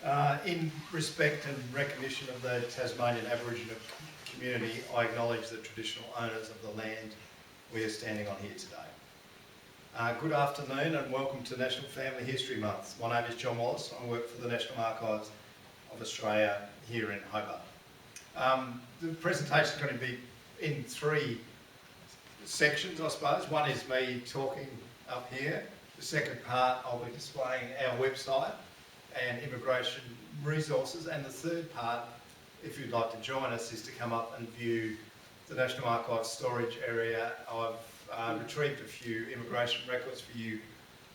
In respect and recognition of the Tasmanian Aboriginal community, I acknowledge the traditional owners of the land we are standing on here today. Good afternoon and welcome to National Family History Month. My name is John Wallace. I work for the National Archives of Australia here in Hobart. The presentation is going to be in three sections, I suppose. One is me talking up here. The second part, I'll be displaying our website and immigration resources. And the third part, if you'd like to join us, is to come up and view the National Archives storage area. I've retrieved a few immigration records for you.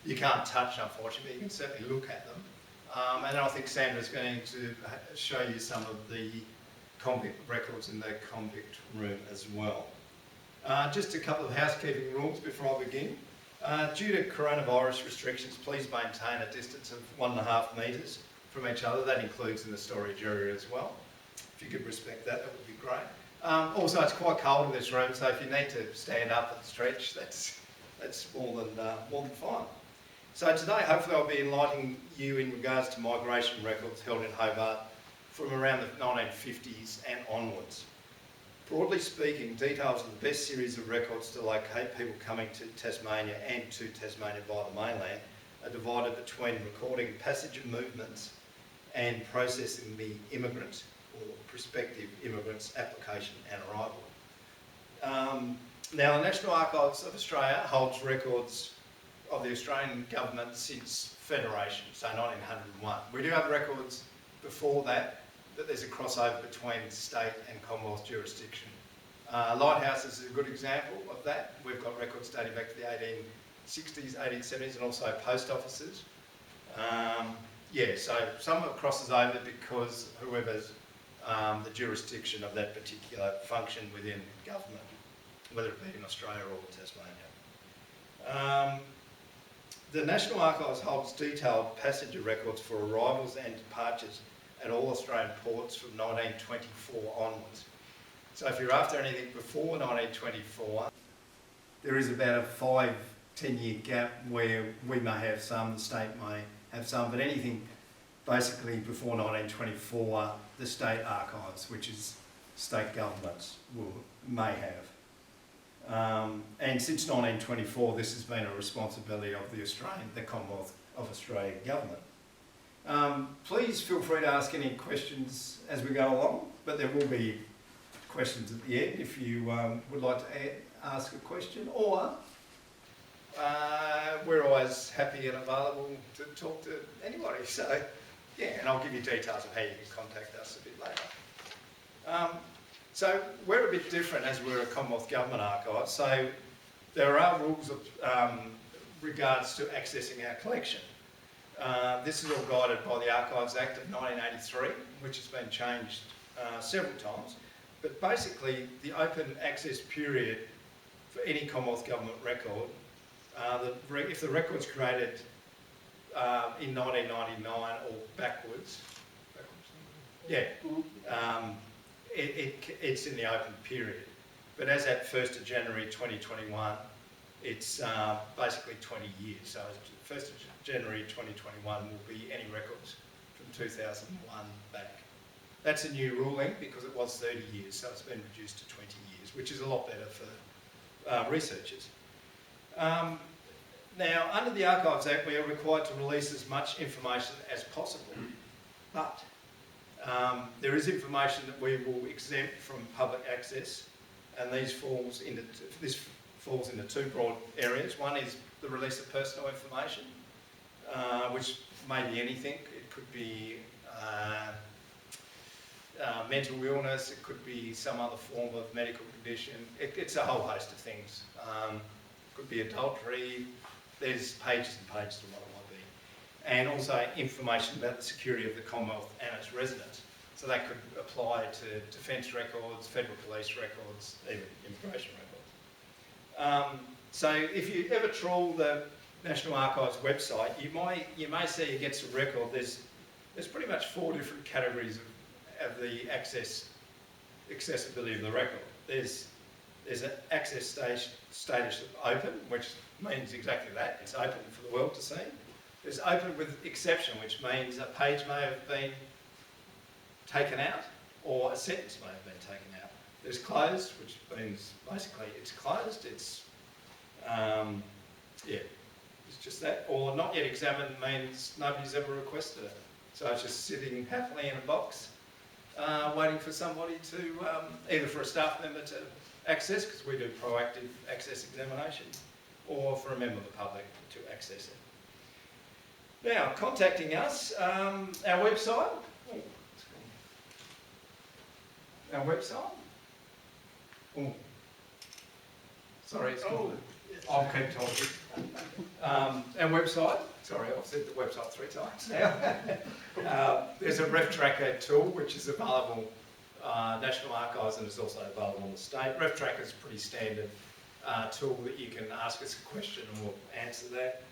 You can't touch, unfortunately, but you can certainly look at them. And then I think Sandra's going to show you some of the convict records in the convict room as well. Just a couple of housekeeping rules before I begin. Due to coronavirus restrictions, please maintain a distance of 1.5 metres from each other. That includes in the storage area as well. If you could respect that, that would be great. Also, it's quite cold in this room, so if you need to stand up and stretch, that's more than fine. So today, hopefully, I'll be enlightening you in regards to migration records held in Hobart from around the 1950s and onwards. Broadly speaking, details of the best series of records to locate people coming to Tasmania and to Tasmania via the mainland are divided between recording passage of movements and processing the immigrant or prospective immigrant's application and arrival. Now, the National Archives of Australia holds records of the Australian government since Federation, so 1901. We do have records before that, but there's a crossover between state and Commonwealth jurisdiction. Lighthouses is a good example of that. We've got records dating back to the 1860s, 1870s, and also post offices. So some of it crosses over because whoever's the jurisdiction of that particular function within government, whether it be in Australia or Tasmania. The National Archives holds detailed passenger records for arrivals and departures at all Australian ports from 1924 onwards. So if you're after anything before 1924, there is about a 5-10 year gap where we may have some, the state may have some, but anything basically before 1924, the state archives, which is state governments, may have. And since 1924, this has been a responsibility of the Commonwealth of Australia government. Please feel free to ask any questions as we go along, but there will be questions at the end if you would like to ask a question, or we're always happy and available to talk to anybody. So, yeah, and I'll give you details of how you can contact us a bit later. So we're a bit different as we're a Commonwealth Government archive. So there are rules of regards to accessing our collection. This is all guided by the Archives Act of 1983, which has been changed several times. But basically, the open access period for any Commonwealth Government record, if the record's created in 1999 or backwards, it's in the open period. But as at 1st of January 2021, it's basically 20 years. So 1st of January 2021 will be any records from 2001 back. That's a new ruling because it was 30 years, so it's been reduced to 20 years, which is a lot better for researchers. Now, under the Archives Act, we are required to release as much information as possible, but there is information that we will exempt from public access, and this falls into two broad areas. One is the release of personal information, which may be anything. It could be mental illness, it could be some other form of medical condition. It's a whole host of things. It could be adultery. There's pages and pages of what it might be. And also information about the security of the Commonwealth and its residents. So that could apply to defence records, federal police records, even immigration records. So if you ever trawl the National Archives website, you may see against a record there's pretty much 4 different categories of the accessibility of the record. There's an access status of open, which means exactly that. It's open for the world to see. There's open with exception, which means a page may have been taken out or a sentence may have been taken out. There's closed, which means basically it's closed. It's, it's just that. Or not yet examined means nobody's ever requested it. So it's just sitting happily in a box, waiting for somebody to, either for a staff member to access, because we do proactive access examinations, or for a member of the public to access it. Now, contacting us, our website. Our website. Oh, sorry, it's not. I'll keep talking. Our website. Sorry, I've said the website 3 times now. There's a ref tracker tool which is available National Archives, and it's also available on the state. Ref tracker is a pretty standard tool that you can ask us a question and we'll answer that.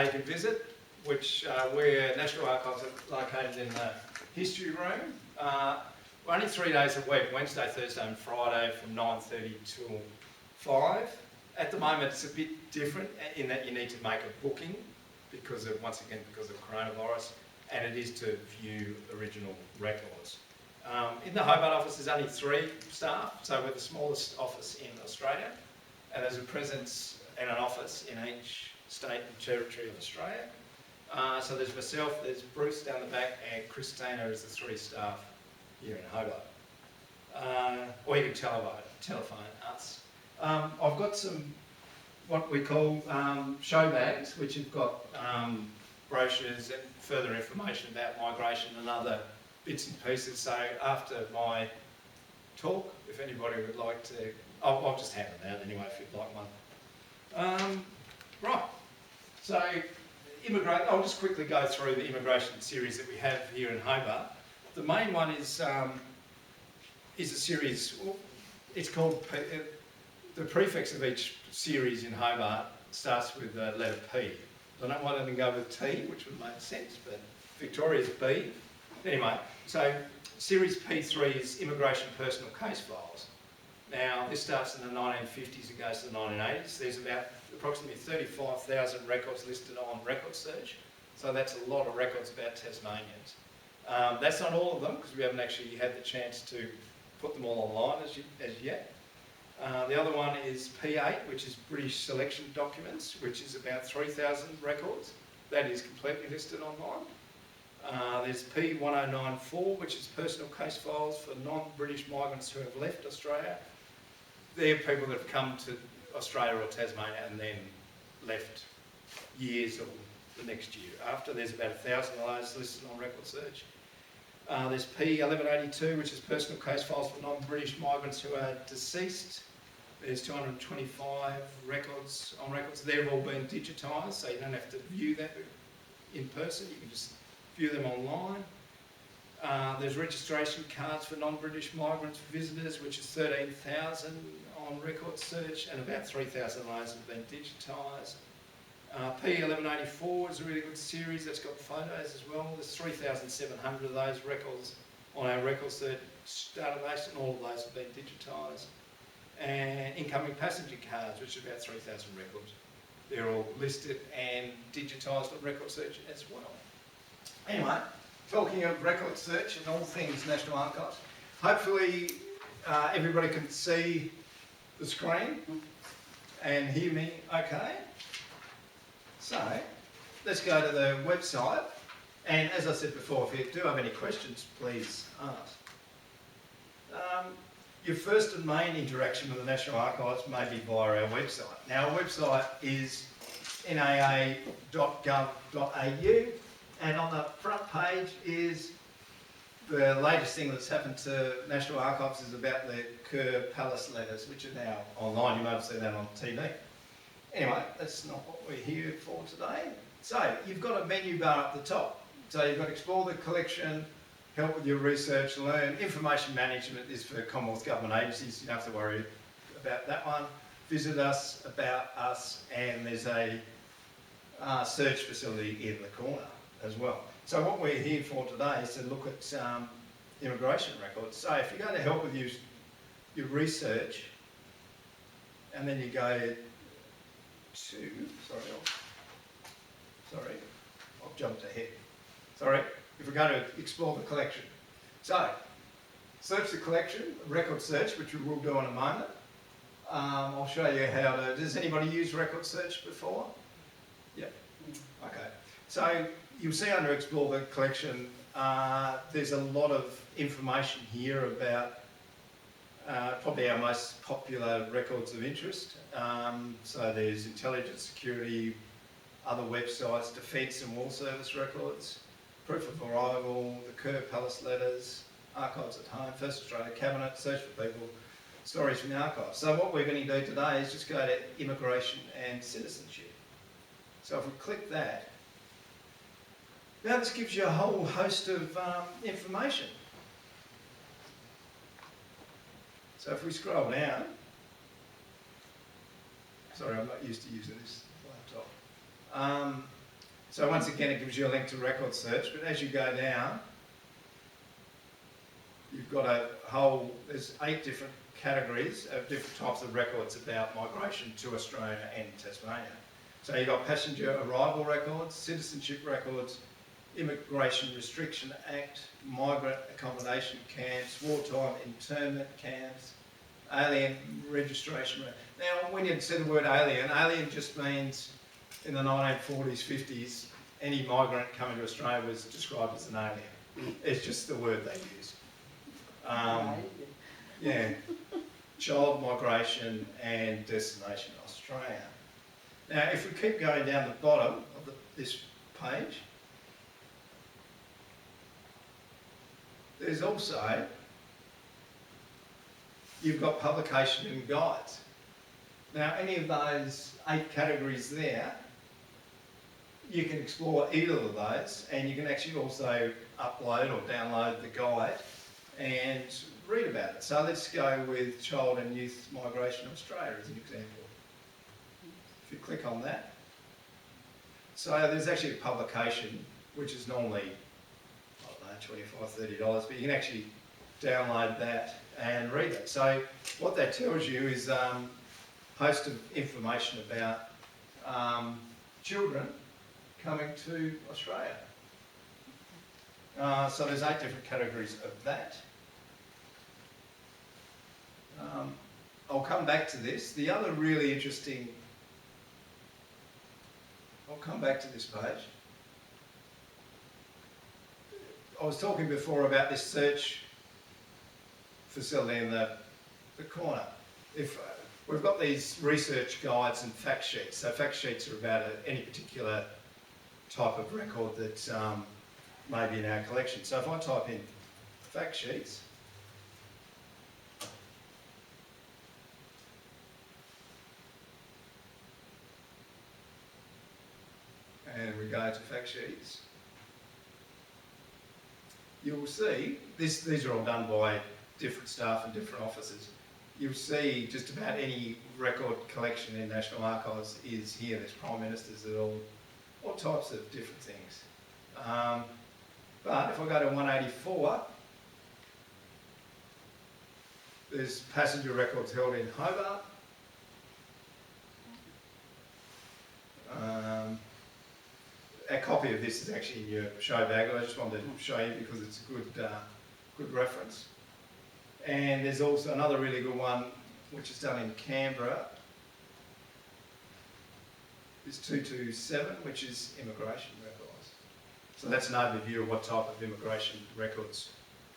You can visit, which where National Archives are located in the history room. We're only 3 days a week, Wednesday, Thursday and Friday from 9:30 till 5. At the moment it's a bit different in that you need to make a booking because of, once again, because of coronavirus, and it is to view original records. In the Hobart office there's only 3 staff, so we're the smallest office in Australia, and there's a presence and an office in each state and territory of Australia. So there's myself, there's Bruce down the back, and Christina is the 3 staff here in Hobart. Or you can telephone us. I've got some what we call show bags, which have got brochures and further information about migration and other bits and pieces. So after my talk, if anybody would like to, I'll just hand them out anyway if you'd like one. Right, so I'll just quickly go through the immigration series that we have here in Hobart. The main one is a series, it's called, the prefix of each series in Hobart starts with the letter P. I don't know why they didn't go with T, which would make sense, but Victoria's B. Anyway, so series P3 is immigration personal case files. Now, this starts in the 1950s and goes to the 1980s. There's about approximately 35,000 records listed on Record Search, so that's a lot of records about Tasmanians. That's not all of them, because we haven't actually had the chance to put them all online as yet. The other one is P8, which is British Selection Documents, which is about 3,000 records. That is completely listed online. There's P1094, which is personal case files for non-British migrants who have left Australia. They're people that have come to Australia or Tasmania and then left years or the next year after. There's about 1,000 of those listed on Record Search. There's P1182, which is personal case files for non-British migrants who are deceased. There's 225 records on records. They've all been digitised, so you don't have to view that in person. You can just view them online. There's registration cards for non-British migrants visitors, which is 13,000 on Record Search, and about 3,000 of those have been digitised. P1184 is a really good series that's got photos as well. There's 3,700 of those records on our Record Search database, and all of those have been digitised. And incoming passenger cards, which is about 3,000 records. They're all listed and digitised on Record Search as well. Anyway, talking of Record Search and all things National Archives, hopefully everybody can see the screen and hear me okay. So, let's go to the website, and as I said before, if you do have any questions, please ask. Your first and main interaction with the National Archives may be via our website. Now, our website is naa.gov.au, and on the front page is the latest thing that's happened to National Archives is about the Kerr Palace letters, which are now online. You may have seen that on TV. Anyway, that's not what we're here for today. So, you've got a menu bar up the top. So you've got Explore the Collection, Help with your research, Learn. Information management is for Commonwealth Government agencies. You don't have to worry about that one. Visit Us, About Us, and there's a search facility in the corner as well. So what we're here for today is to look at immigration records. So if you go to Help with your research, and then you go to, jumped ahead. Sorry, if we're going to explore the collection. So, search the collection, record search, which we will do in a moment. I'll show you how to, does anybody use record search before? Yep. Okay. So, you'll see under explore the collection, there's a lot of information here about probably our most popular records of interest. So there's intelligence, security, other websites, defence and war service records, proof of arrival, the Kerr Palace letters, archives at home, First Australia Cabinet, search for people, stories from the archives. So what we're going to do today is just go to immigration and citizenship. So if we click that, now this gives you a whole host of information. So if we scroll down, sorry, I'm not used to using this laptop. So once again, it gives you a link to record search, but as you go down, you've got a whole, there's 8 different categories of different types of records about migration to Australia and Tasmania. So you've got passenger arrival records, citizenship records, Immigration Restriction Act, migrant accommodation camps, wartime internment camps, alien registration. Now, when you see the word alien, alien just means in the 1940s, 50s, any migrant coming to Australia was described as an alien. It's just the word they use. Yeah, child migration and destination Australia. Now, if we keep going down the bottom of this page, there's also, you've got publication and guides. Now, any of those 8 categories there, you can explore either of those, and you can actually also upload or download the guide and read about it. So let's go with Child and Youth Migration Australia as an example. If you click on that. So there's actually a publication, which is normally, $25, $30, but you can actually download that and read it. So what that tells you is a host of information about children coming to Australia. So there's 8 different categories of that. I'll come back to this. The other really interesting, I'll come back to this page. I was talking before about this search facility in the corner. If we've got these research guides and fact sheets. So fact sheets are about any particular type of record that may be in our collection. So if I type in fact sheets, and we go to fact sheets, you'll see, these are all done by different staff and different offices. You'll see just about any record collection in National Archives is here. There's Prime Ministers, there's all types of different things. But if I go to 184, there's passenger records held in Hobart. A copy of this is actually in your show bag. I just wanted to show you because it's a good reference. And there's also another really good one which is done in Canberra. It's 227, which is immigration records. So that's an overview of what type of immigration records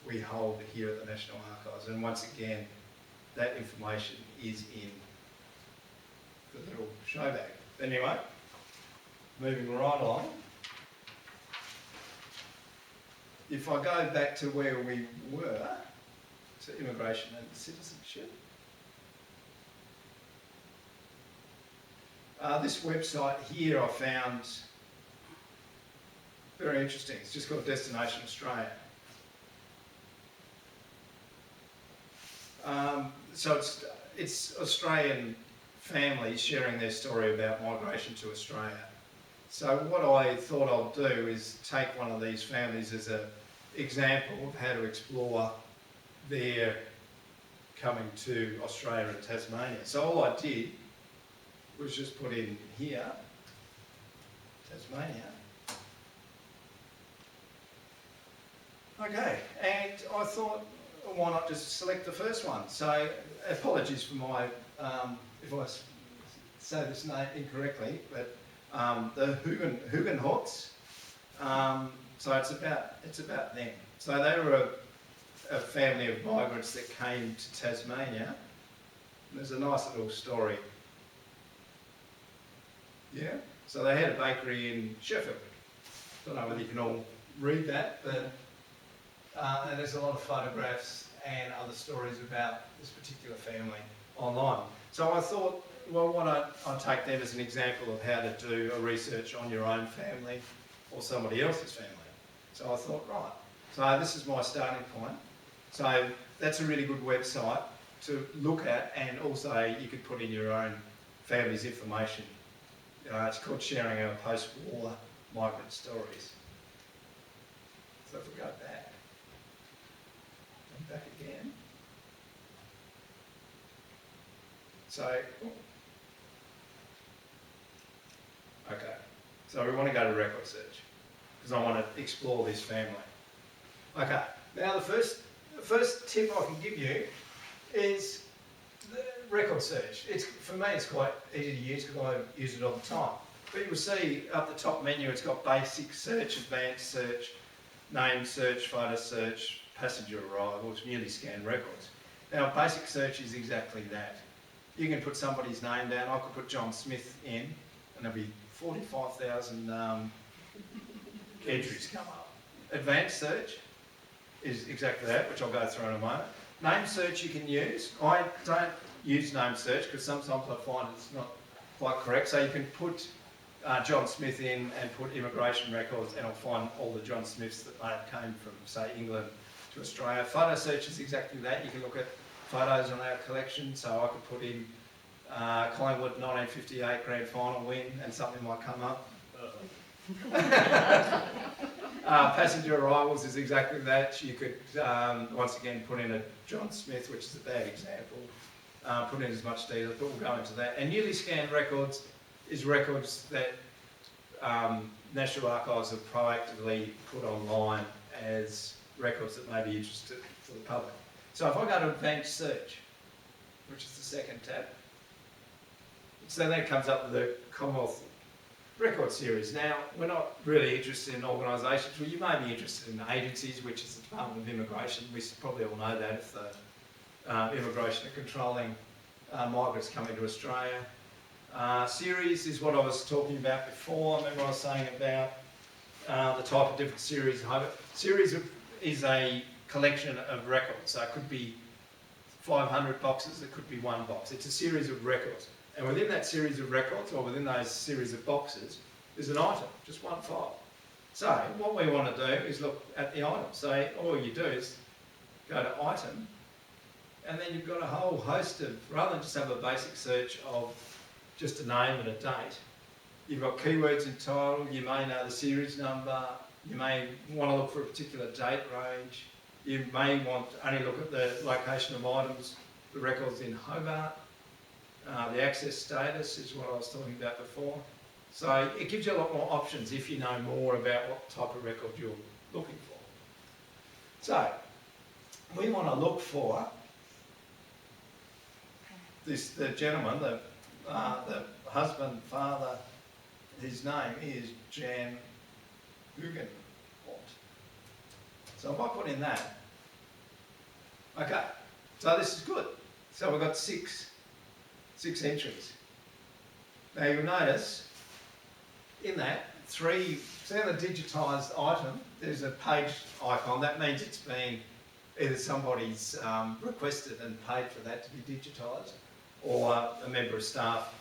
we hold here at the National Archives. And once again, that information is in the little show bag. Anyway, moving right along. If I go back to where we were, to immigration and citizenship, this website here I found very interesting. It's just called Destination Australia. So it's Australian families sharing their story about migration to Australia. So what I thought I'll do is take one of these families as an example of how to explore their coming to Australia and Tasmania. So all I did was just put in here, Tasmania, Okay, and I thought, why not just select the first one? So, apologies for my, if I say this name incorrectly, but the Hugenhorts. So it's about them. So they were a family of migrants that came to Tasmania. There's a nice little story. Yeah. So they had a bakery in Sheffield. Don't know whether you can all read that, but and there's a lot of photographs and other stories about this particular family online. So I thought, well, why don't I take them as an example of how to do a research on your own family or somebody else's family. So I thought, right, so this is my starting point. So that's a really good website to look at, and also you could put in your own family's information. It's called Sharing Our Post-War Migrant Stories. So if we go back, and back again. So, okay, so we want to go to record search because I want to explore this family. Okay, now the first tip I can give you is the record search. For me, it's quite easy to use because I use it all the time. But you'll see up the top menu, it's got basic search, advanced search, name search, photo search, passenger arrivals, newly scanned records. Now, basic search is exactly that. You can put somebody's name down. I could put John Smith in, and there'll be 45,000 entries come up. Advanced search is exactly that, which I'll go through in a moment. Name search you can use. I don't use name search because sometimes I find it's not quite correct. So you can put John Smith in and put immigration records, and I'll find all the John Smiths that may have came from, say, England to Australia. Photo search is exactly that. You can look at photos on our collection. So I could put in Collingwood 1958 grand final win, and something might come up. Passenger arrivals is exactly that. You could, once again, put in a John Smith, which is a bad example. Put in as much detail, but we'll go into that. And newly scanned records is records that National Archives have proactively put online as records that may be interesting for the public. So if I go to advanced search, which is the second tab, so then it comes up with the Commonwealth record series. Now, we're not really interested in organisations. Well, you may be interested in agencies, which is the Department of Immigration. We probably all know that if the immigration are controlling migrants coming to Australia. Series is what I was talking about before. Remember I was saying about the type of different series. Series is a collection of records. So it could be 500 boxes, it could be one box. It's a series of records. And within that series of records, or within those series of boxes, there's an item, just one file. So what we want to do is look at the item. So all you do is go to item, and then you've got a whole host of, rather than just have a basic search of just a name and a date, you've got keywords in title, you may know the series number, you may want to look for a particular date range, you may want to only look at the location of items, the records in Hobart. The access status is what I was talking about before. So it gives you a lot more options if you know more about what type of record you're looking for. So we want to look for the gentleman, the husband, father, his name is Jan Hugenhort. So if I put in that, okay, so this is good. So we've got six entries. Now you'll notice in that see the digitised item, there's a page icon. That means it's been either somebody's requested and paid for that to be digitised, or a member of staff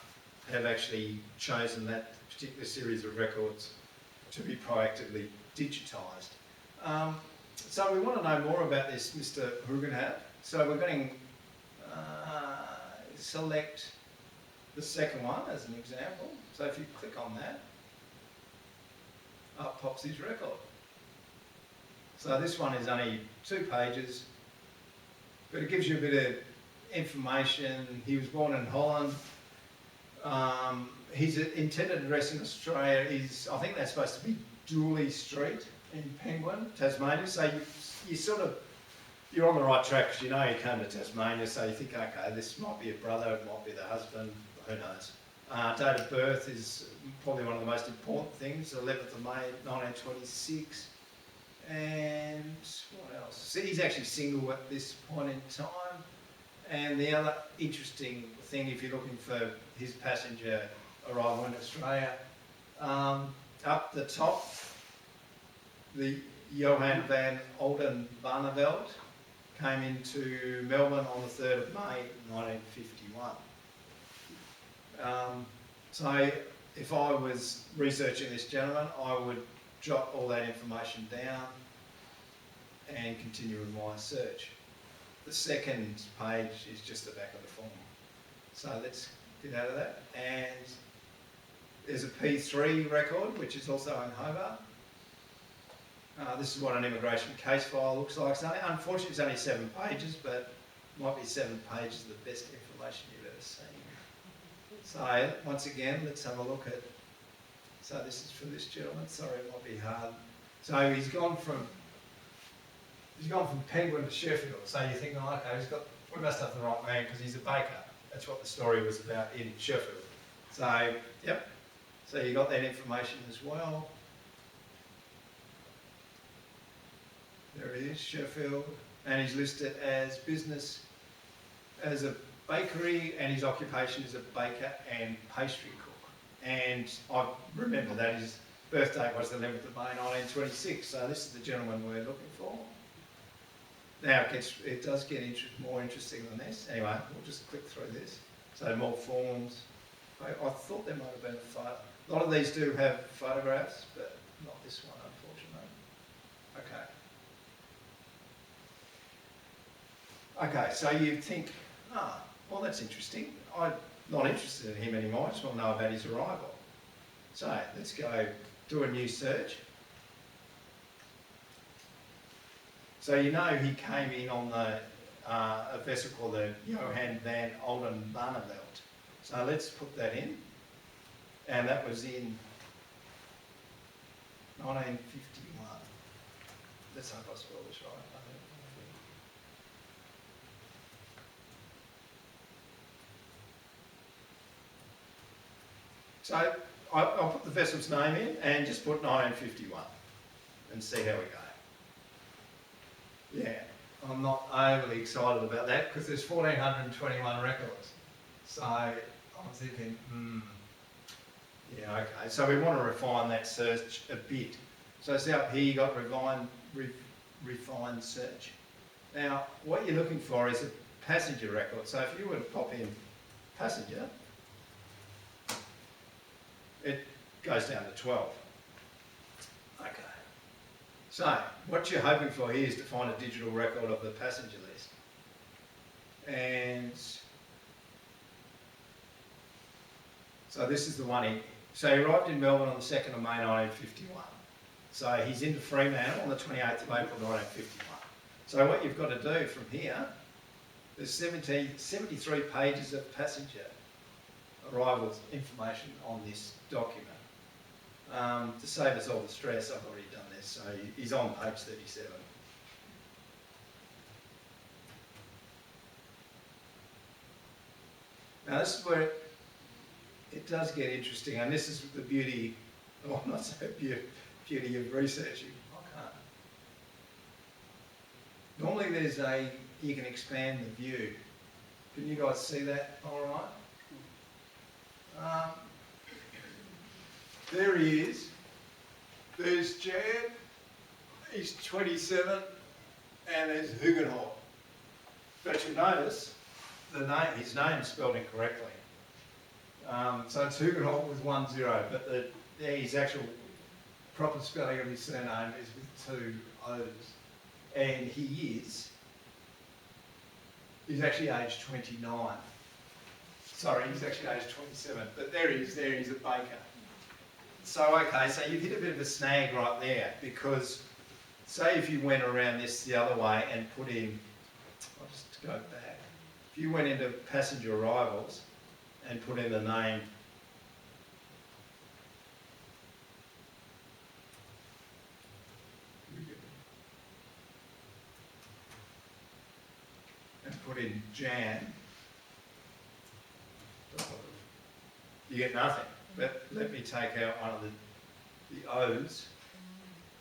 have actually chosen that particular series of records to be proactively digitised. So we want to know more about this Mr. Hugenhort. So we're going to select the second one as an example. So if you click on that, up pops his record. So this one is only 2 pages, but it gives you a bit of information. He was born in Holland. His intended address in Australia is, I think that's supposed to be Dooley Street in Penguin, Tasmania. So you're on the right track because you know you came to Tasmania, so you think, okay, this might be a brother, it might be the husband, who knows. Date of birth is probably one of the most important things, 11th of May 1926. And what else? So he's actually single at this point in time. And the other interesting thing, if you're looking for his passenger arrival in Australia, up the top, the Johan van Oldenbarneveld came into Melbourne on the 3rd of May 1951. So if I was researching this gentleman, I would jot all that information down and continue with my search. The second page is just the back of the form. So let's get out of that. And there's a P3 record, which is also in Hobart. This is what an immigration case file looks like. So unfortunately, it's only 7 pages, but might be 7 pages of the best information you've ever seen. So once again, let's have a look at. So this is for this gentleman. Sorry, it might be hard. So he's gone from Penguin to Sheffield. So you think, oh, okay, we must have the right man because he's a baker. That's what the story was about in Sheffield. So yep. So you got that information as well. There it is, Sheffield, and he's listed as business as a bakery, and his occupation is a baker and pastry cook. And I remember that his birth date was the 11th of May 1926, so this is the gentleman we're looking for. Now it does get more interesting than this. Anyway, we'll just click through this. So more forms. I thought there might have been a photo. A lot of these do have photographs, but not this one, unfortunately. Okay, so you think, well, that's interesting. I'm not interested in him anymore. I just want to know about his arrival. So let's go do a new search. So you know he came in on a vessel called the Johan van Oldenbarneveld. So let's put that in. And that was in 1951. Let's hope I spelled this right. So I'll put the vessel's name in and just put 1951 and see how we go. Yeah, I'm not overly excited about that because there's 1,421 records. So I'm thinking, yeah, okay. So we want to refine that search a bit. So see up here, you got refined search. Now, what you're looking for is a passenger record. So if you were to pop in passenger, it goes down to 12. Okay. So what you're hoping for here is to find a digital record of the passenger list. And so this is the one so he arrived in Melbourne on the 2nd of May 1951. So he's into Fremantle on the 28th of April 1951. So what you've got to do from here, there's 73 pages of passenger arrivals information on this document. To save us all the stress, I've already done this, so he's on page 37. Now this is where it does get interesting, and this is the beauty, or not so beauty of researching. Normally you can expand the view. Can you guys see that all right? There he is. There's Jan, he's 27, and there's Hugenholt. But you'll notice his name's spelled incorrectly. So it's Hugenholt with 1 0, but his actual proper spelling of his surname is with 2 O's. And he's actually aged 29. Sorry, he's actually aged 27, but there he is, he's a baker. So, okay, so you've hit a bit of a snag right there, because say if you went around this the other way and put in, I'll just go back, if you went into passenger arrivals and put in the name, Jan, you get nothing. Let me take out one of the O's,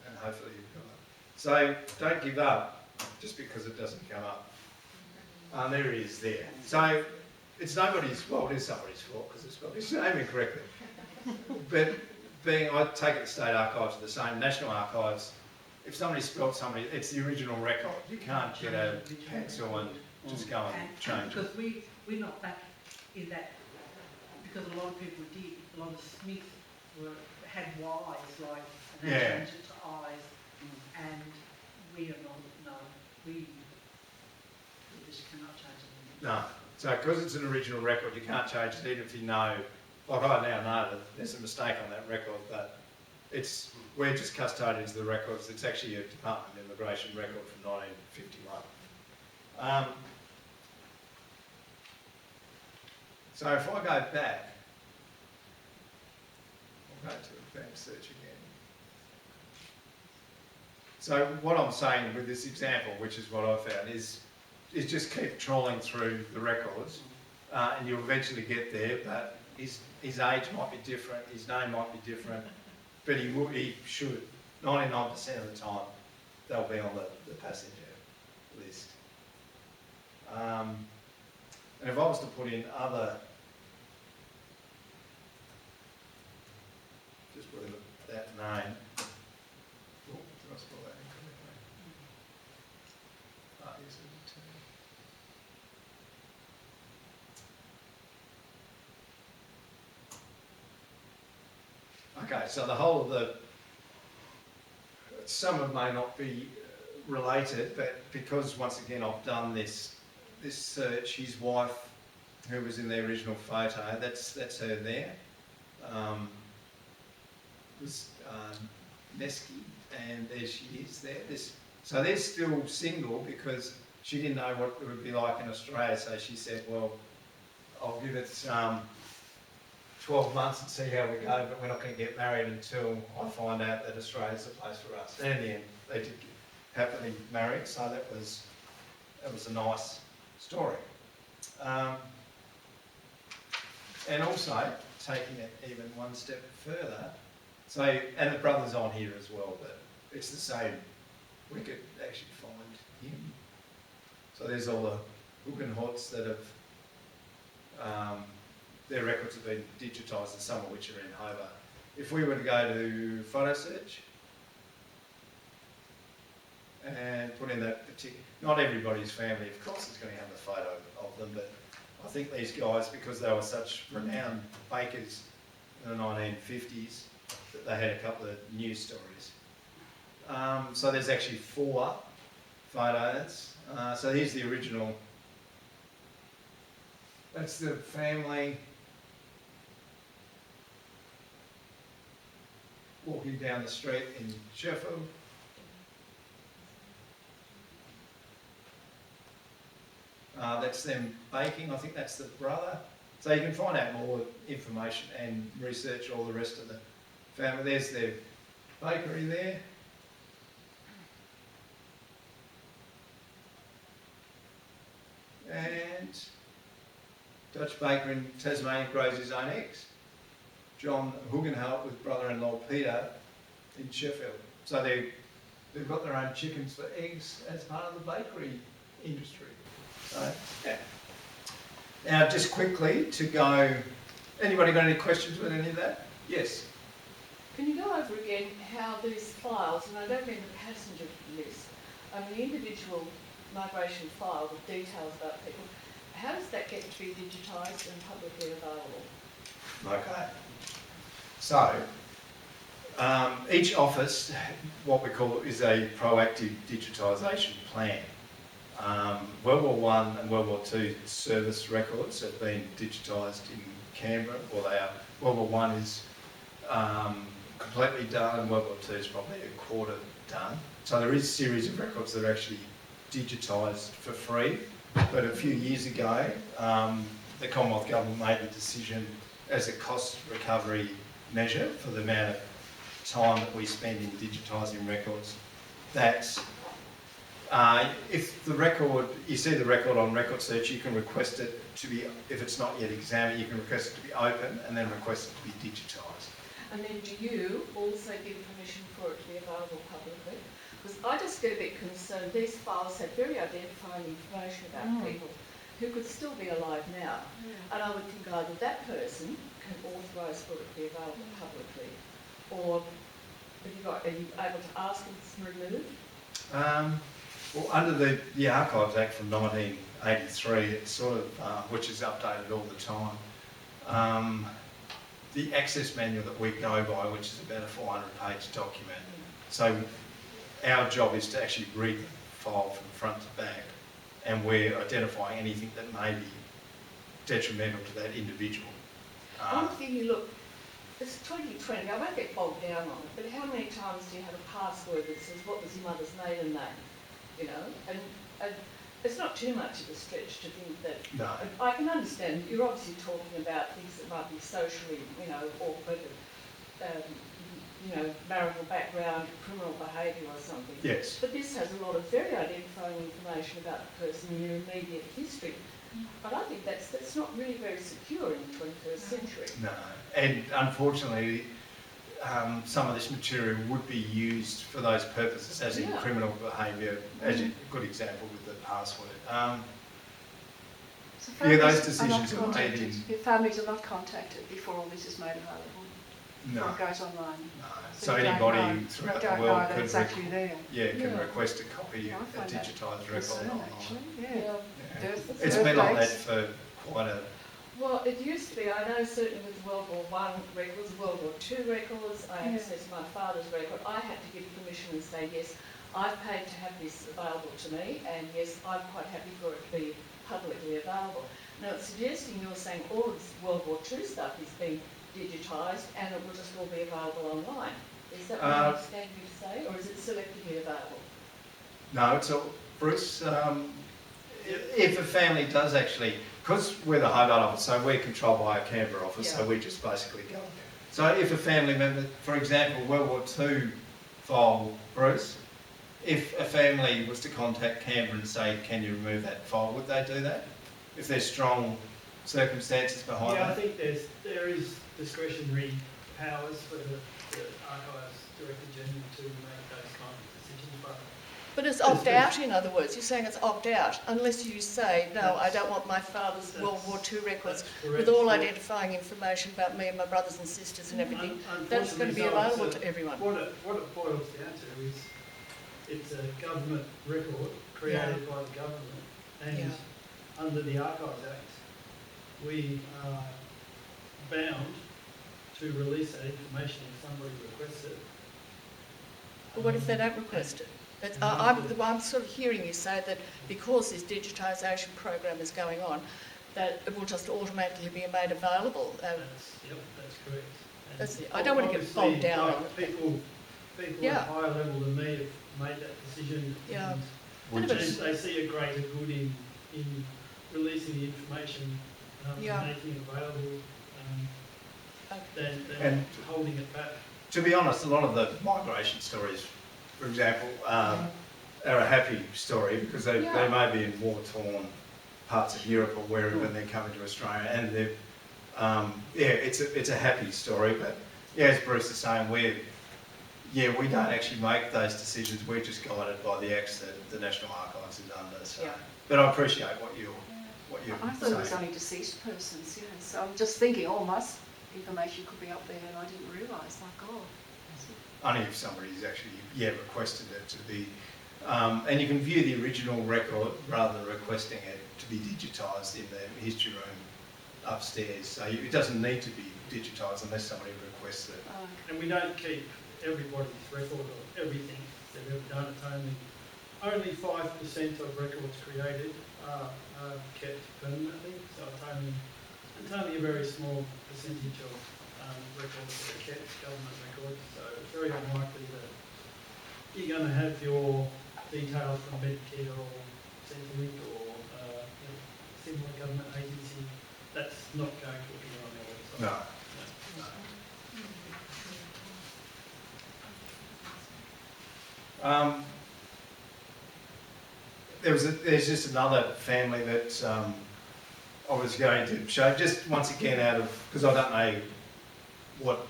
and hopefully you've got it. So don't give up just because it doesn't come up. There he is there. So it's nobody's fault, it is somebody's fault because it's got his name incorrectly. But I take it the State Archives are the same, National Archives, if somebody spelt somebody, it's the original record. You can't get a pencil and just go and change it. Because we're not back in that, because a lot of people did, a lot of Smiths had Y's, like, and they changed it to I's, and we are not, no, we just cannot change it. No. So because it's an original record, you can't change it even if you know, like I now know that there's a mistake on that record, but we're just custodians of the records. It's actually a Department of Immigration record from 1951. So if I go back, I'll go to advanced search again. So what I'm saying with this example, which is what I found, is just keep trawling through the records, and you'll eventually get there. But his age might be different, his name might be different, but he should. 99% of the time, they'll be on the passenger list. And if I was to put in other, just put in that name. Oh, did I spell that incorrectly? Ah, yes, it is. Okay, so the whole of some of them may not be related, but because once again I've done this search, his wife, who was in the original photo, that's her there. Was Nesky, and there she is there. So they're still single because she didn't know what it would be like in Australia, so she said, well, I'll give it 12 months and see how we go, but we're not going to get married until I find out that Australia's the place for us. And in the end, they did get happily married, so that was a nice story. And also, taking it even one step further, so, and the brother's on here as well, but it's the same. We could actually find him. So there's all the Hugenhots that have, their records have been digitised, and some of which are in Hobart. If we were to go to photo search and put in that particular, not everybody's family, of course, is going to have a photo of them, but I think these guys, because they were such renowned bakers in the 1950s, that they had a couple of news stories. So there's actually 4 photos. So here's the original. That's the family walking down the street in Sheffield. That's them baking. I think that's the brother. So you can find out more information and research all the rest of the family. There's their bakery there. And Dutch baker in Tasmania grows his own eggs. John Hugenholt with brother-in-law Peter in Sheffield. So they've got their own chickens for eggs as part of the bakery industry. So, yeah. Now, just quickly to go, anybody got any questions with any of that? Yes. Can you go over again how these files, and I don't mean the passenger list, I mean the individual migration file with details about people, how does that get to be digitised and publicly available? Okay. So, each office, what we call is a proactive digitisation plan. World War I and World War II service records have been digitised in Canberra, or they are. World War I is completely done, and World War II is probably a quarter done. So there is a series of records that are actually digitised for free. But a few years ago, the Commonwealth Government made the decision as a cost recovery measure for the amount of time that we spend in digitising records that If the record, you see the record on record search, you can request it to be, if it's not yet examined, you can request it to be open and then request it to be digitised. And then do you also give permission for it to be available publicly? Because I just get a bit concerned. These files have very identifying information about people who could still be alive now. And I would think either that person can authorise for it to be available publicly, or are you able to ask if it's removed? Well, under the Archives Act from 1983, it's sort of, which is updated all the time, the access manual that we go by, which is about a 400-page document. So our job is to actually read the file from front to back, and we're identifying anything that may be detrimental to that individual. I'm thinking, look, it's 2020, I won't get bogged down on it, but how many times do you have a password that says, what was your mother's maiden name? You know, and it's not too much of a stretch to think that. No. I can understand, you're obviously talking about things that might be socially, awkward, marital background, criminal behaviour or something. Yes. But this has a lot of very identifying information about the person in your immediate history. But I think that's not really very secure in the 21st century. No, and unfortunately, some of this material would be used for those purposes, as in criminal behaviour, as a good example with the password. So those decisions are made in... Your families are not contacted before all this is made available? No. Before it goes online? No. So So you don't anybody know. throughout You the don't world know that it's actually there. can request a copy I of a find that digitised record concern, online. actually. Yeah. Yeah. It's been like that for quite a... Well, it used to be, I know certainly with World War I records, World War II records, I accessed my father's record, I had to give permission and say, yes, I've paid to have this available to me, and yes, I'm quite happy for it to be publicly available. Now, it's suggesting you're saying all of this World War II stuff is being digitised and it will just all be available online. Is that what I understand you to say, or is it selectively available? No, it's all... Bruce, if a family does actually... Because we're the Hobart office, so we're controlled by a Canberra office, so we just basically go. So if a family member, for example, World War II file, Bruce, if a family was to contact Canberra and say, can you remove that file, would they do that? If there's strong circumstances behind Yeah, I that? think there is discretionary powers for the Archives Director General to make those kind of decisions, But it's opt-out, in other words. You're saying it's opt-out, unless you say, no, I don't want my father's World War II records with all identifying information about me and my brothers and sisters and everything. That's going to be available to everyone. What it boils down to is it's a government record created by the government, and under the Archives Act, we are bound to release that information if somebody requests it. But what if they don't request it? I'm sort of hearing you say that because this digitisation program is going on, that it will just automatically be made available. That's correct. And I don't want to get bogged down on it. People at a higher level than me have made that decision. Yeah. And they see a greater good in releasing the information and making it available than holding it back. To be honest, a lot of the migration stories, for example, are a happy story because they may be in war-torn parts of Europe or wherever when they're coming to Australia, and they're, it's a happy story. But as Bruce is saying, we don't actually make those decisions. We're just guided by the acts that the National Archives is under. So, but I appreciate what you're I thought it was only deceased persons, so I'm just thinking, my information could be up there and I didn't realise, my God. Only if somebody's actually requested it to be, and you can view the original record rather than requesting it to be digitised in the history room upstairs. So it doesn't need to be digitised unless somebody requests it. And we don't keep everybody's record of everything they've ever done. It's only 5% of records created are kept permanently. So it's only a very small percentage of records that are kept, government records. So it's very unlikely that you're going to have your details from Medicare or Centrelink or similar government agency. That's not going to appear on their website. No. there's just another family that I was going to show, just once again out of, because I don't know what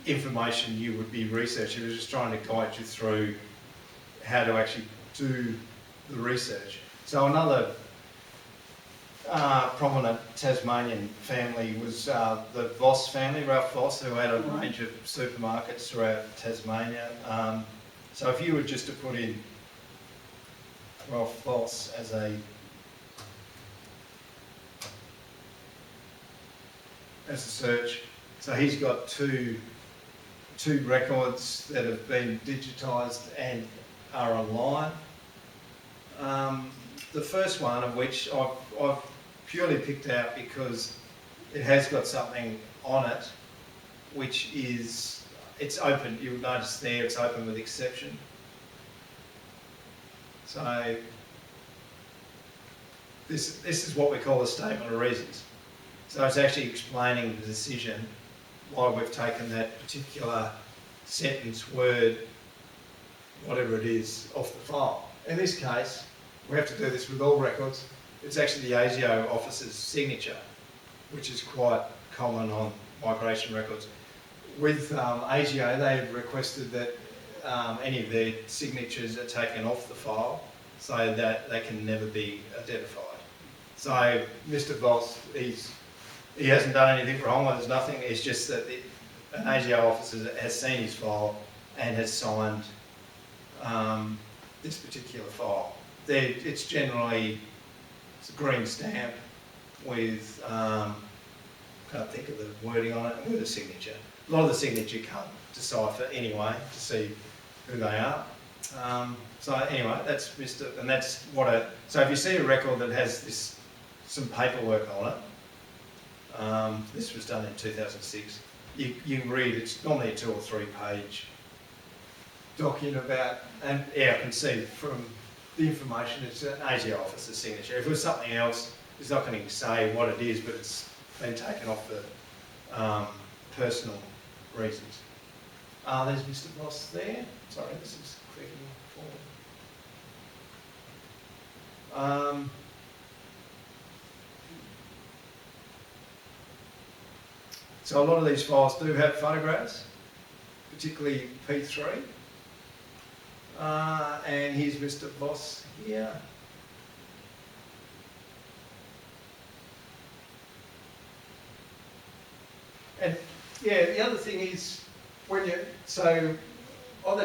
information you would be researching. I was just trying to guide you through how to actually do the research. So another prominent Tasmanian family was the Voss family, Ralph Voss, who had a range of supermarkets throughout Tasmania. So if you were just to put in Ralph Voss as a search, so he's got two records that have been digitised and are online. The first one of which I've purely picked out because it has got something on it, which is, it's open. You'll notice there it's open with exception. So this is what we call a statement of reasons. So it's actually explaining the decision why we've taken that particular sentence, word, whatever it is, off the file. In this case, we have to do this with all records. It's actually the ASIO officer's signature, which is quite common on migration records. With ASIO, they have requested that any of their signatures are taken off the file so that they can never be identified. So Mr. Voss, he hasn't done anything wrong, there's nothing, it's just that an ASIO officer has seen his file and has signed this particular file. It's generally a green stamp with, can't think of the wording on it, and with a signature. A lot of the signature can't decipher anyway to see who they are. So anyway, that's Mr. and that's what so if you see a record that has some paperwork on it, this was done in 2006, you can read, it's normally a 2 or 3 page document about, and yeah, I can see from the information it's an ASIO officer's signature. If it was something else, it's not going to say what it is, but it's been taken off for personal reasons. There's Mr. Voss there. Sorry, this is clicking forward. So a lot of these files do have photographs, particularly P3. And here's Mr. Voss here. And yeah, the other thing is that's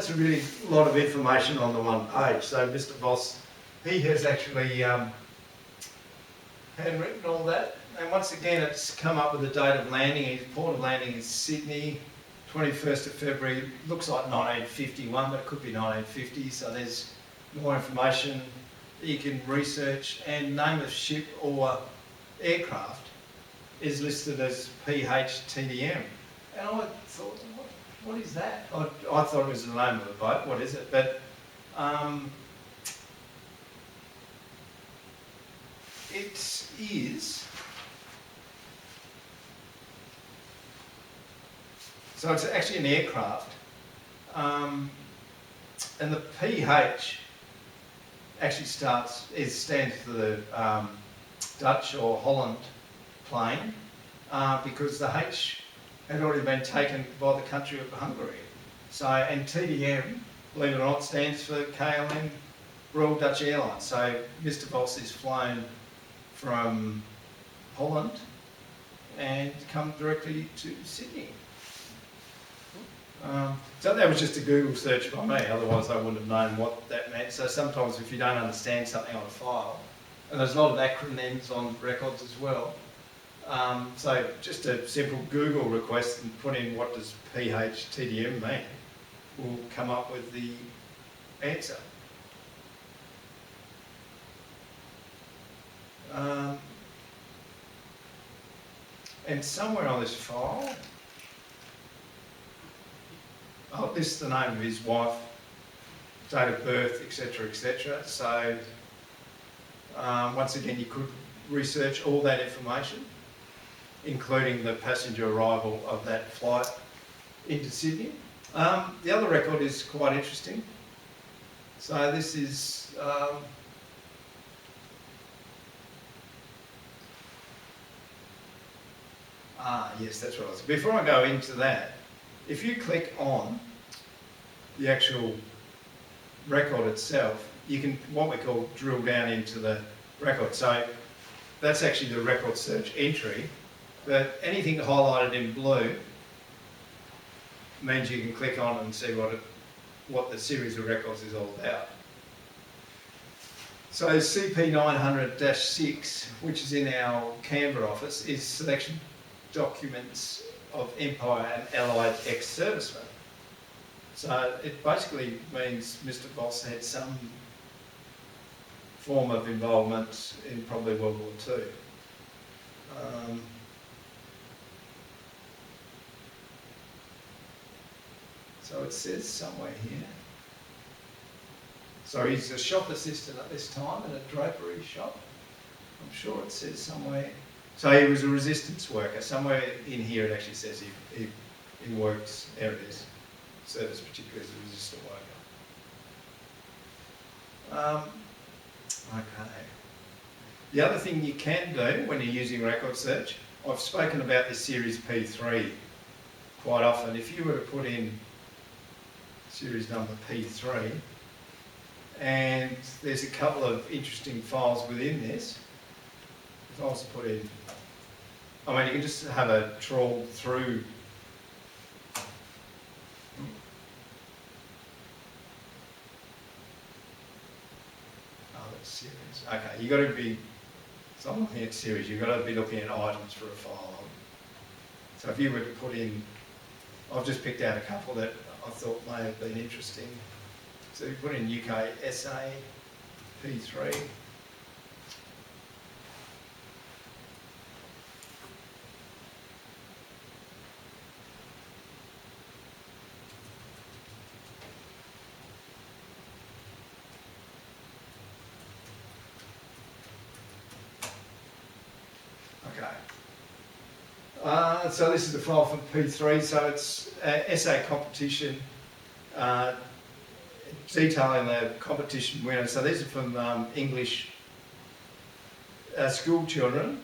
a really lot of information on the one page. So Mr. Voss, he has actually handwritten all that. And once again, it's come up with the date of landing. His port of landing is Sydney, 21st of February. Looks like 1951, but it could be 1950. So there's more information that you can research. And name of ship or aircraft is listed as PHTDM. And I thought, what is that? I thought it was the name of the boat. What is it? But it is. So it's actually an aircraft, and the PH actually stands for the Dutch or Holland plane, because the H had already been taken by the country of Hungary. So, and TDM, believe it or not, stands for KLM, Royal Dutch Airlines. So Mr. Voss is flown from Holland and come directly to Sydney. So that was just a Google search by me, otherwise I wouldn't have known what that meant. So sometimes if you don't understand something on a file, and there's a lot of acronyms on records as well, so just a simple Google request and put in what does PHTDM mean, will come up with the answer. And somewhere on this file, I'll list the name of his wife, date of birth, etc., etc. So once again, you could research all that information, including the passenger arrival of that flight into Sydney. The other record is quite interesting. So this is yes, that's what I was. Before I go into that, if you click on the actual record itself, you can what we call drill down into the record. So that's actually the record search entry, but anything highlighted in blue means you can click on it and see what the series of records is all about. So CP 900-6, which is in our Canberra office, is selection documents of Empire and Allied ex-servicemen. So it basically means Mr. Boss had some form of involvement in probably World War II. So it says somewhere here. So he's a shop assistant at this time in a drapery shop. I'm sure it says somewhere. So he was a resistance worker. Somewhere in here it actually says he works, there it is, service particularly as a resistant worker. Okay. The other thing you can do when you're using record search, I've spoken about this series P3 quite often. If you were to put in series number P3, and there's a couple of interesting files within this. If I was to put in, I mean, you can just have a trawl through. Oh, that's series. Okay, you've got to be, so I'm looking at series, you've got to be looking at items for a file. So if you were to put in, I've just picked out a couple that I thought may have been interesting. So we put in UK SA P3. Okay. So this is the file from P3. So it's SA competition. Detailing the competition winners. So these are from English school children.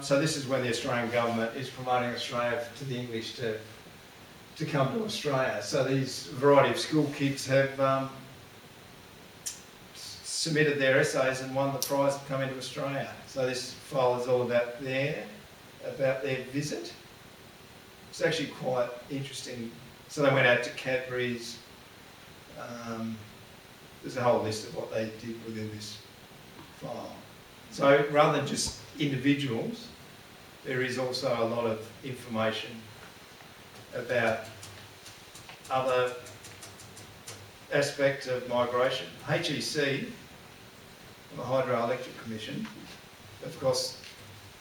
So this is when the Australian government is promoting Australia to the English to come to Australia. So these variety of school kids have submitted their essays and won the prize to come into Australia. So this file is all about their visit. It's actually quite interesting. So they went out to Cadbury's. There's a whole list of what they did within this file. So rather than just individuals, there is also a lot of information about other aspects of migration. HEC, the Hydroelectric Commission, of course,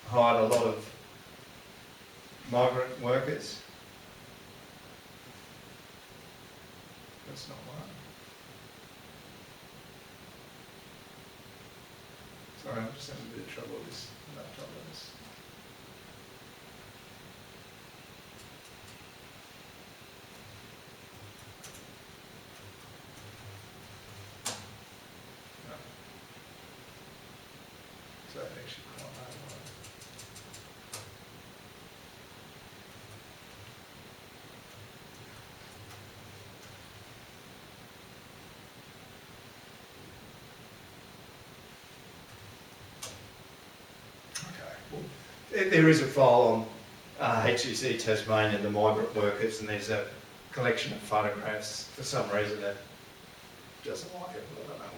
hired a lot of migrant workers. That's not one. Sorry, I'm just having a bit of trouble with this laptop. So actually quite hard. There is a file on HEC Tasmania, the migrant workers, and there's a collection of photographs. For some reason that doesn't like it, but I don't know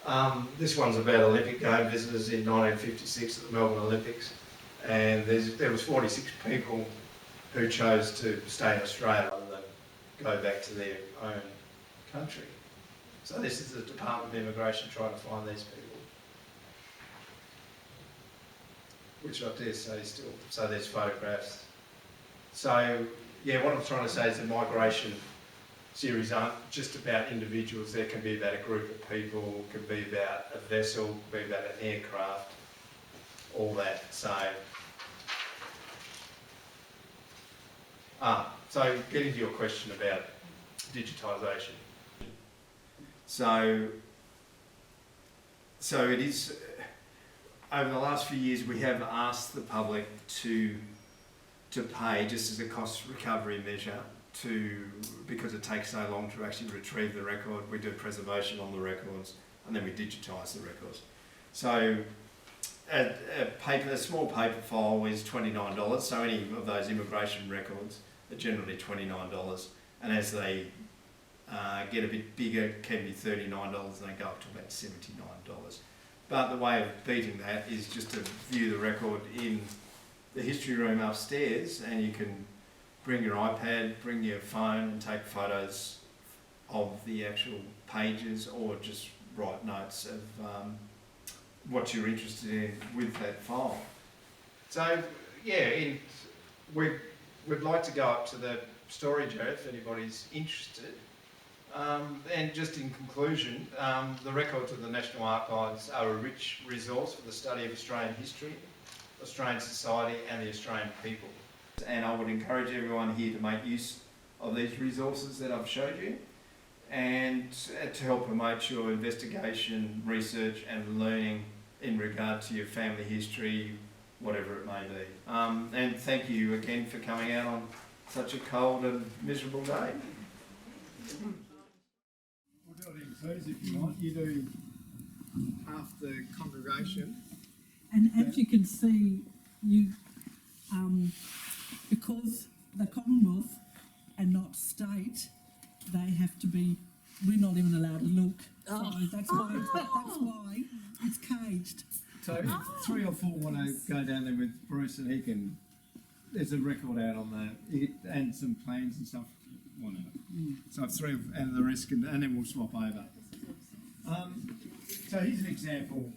why. This one's about Olympic game visitors in 1956 at the Melbourne Olympics, and there was 46 people who chose to stay in Australia rather than go back to their own country. So this is the Department of Immigration trying to find these people. Which I dare say still, so there's photographs. So, yeah, what I'm trying to say is the migration series aren't just about individuals, there can be about a group of people, can be about a vessel, can be about an aircraft, all that. So getting to your question about digitisation. So it is, over the last few years we have asked the public to pay, just as a cost recovery measure, because it takes so long to actually retrieve the record. We do preservation on the records and then we digitise the records. So a small paper file is $29, so any of those immigration records are generally $29, and as they get a bit bigger, it can be $39 and they go up to about $79. But the way of beating that is just to view the record in the history room upstairs, and you can bring your iPad, bring your phone and take photos of the actual pages, or just write notes of what you're interested in with that file. So yeah, we'd like to go up to the storage area if anybody's interested. And just in conclusion, the records of the National Archives are a rich resource for the study of Australian history, Australian society and the Australian people. And I would encourage everyone here to make use of these resources that I've showed you, and to help promote your investigation, research and learning in regard to your family history, whatever it may be. And thank you again for coming out on such a cold and miserable day. We'll do it in twos if you want. You do half the congregation. And as you can see, you because the Commonwealth and not state, they have to be. We're not even allowed to look. So that's why it's caged. So if 3 or 4 want to go down there with Bruce, and he can. There's a record out on and some plans and stuff. Whatever. So if 3 and the rest can, and then we'll swap over. So here's an example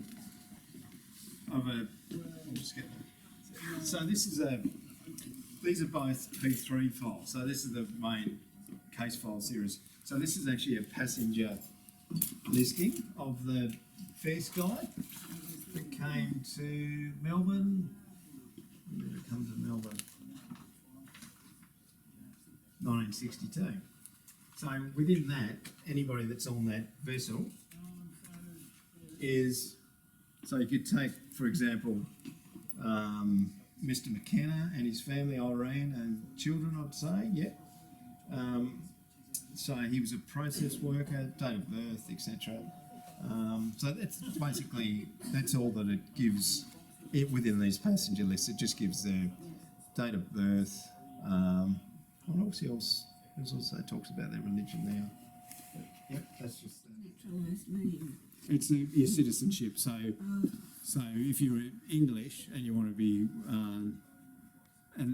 of a. I'll just get. So this is these are both P3 files. So this is the main case file series. So this is actually a passenger listing of the First Guy that came to Melbourne. When did it come to Melbourne? 1962. So within that, anybody that's on that vessel is, so you could take, for example, Mr. McKenna and his family, Irene and children, I'd say, yeah. So he was a process worker, date of birth, etc. So that's basically, that's all that it gives it within these passenger lists. It just gives their date of birth. What else? It also talks about their religion there. But, yep, that's just Naturalised name. it's your citizenship. So if you're English and you want to be a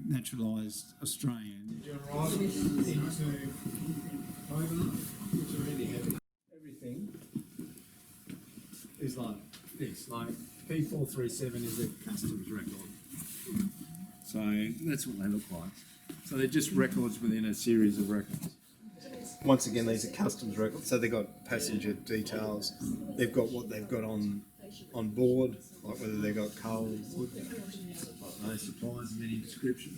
naturalised Australian, you arrive into Hobart, which are really heavy. Everything is like this. Like P437 is a customs record. So that's what they look like. So they're just records within a series of records. Once again, these are customs records. So they've got passenger details. They've got what they've got on board, like whether they've got coal, wood, no supplies of any description.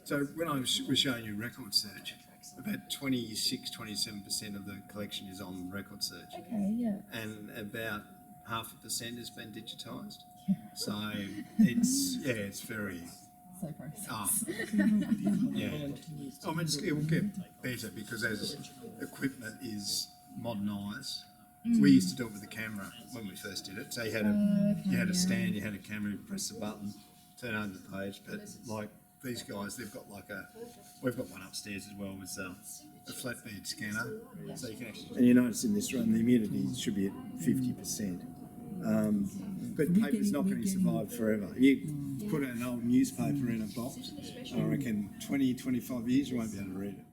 So when I was showing you record search, about 26-27% of the collection is on record search. Okay, yeah. And about 0.5% has been digitised. So it's very. So process. Yeah. I mean, it will get better because as equipment is modernised, we used to do it with the camera when we first did it. So you had a stand, you had a camera, you press the button, turn on the page. But like these guys, they've got we've got one upstairs as well with a flatbed scanner, so you can actually. And you notice in this room the humidity should be at 50%. But paper's not going to survive forever. You put an old newspaper in a box, I reckon 20, 25 years you won't be able to read it.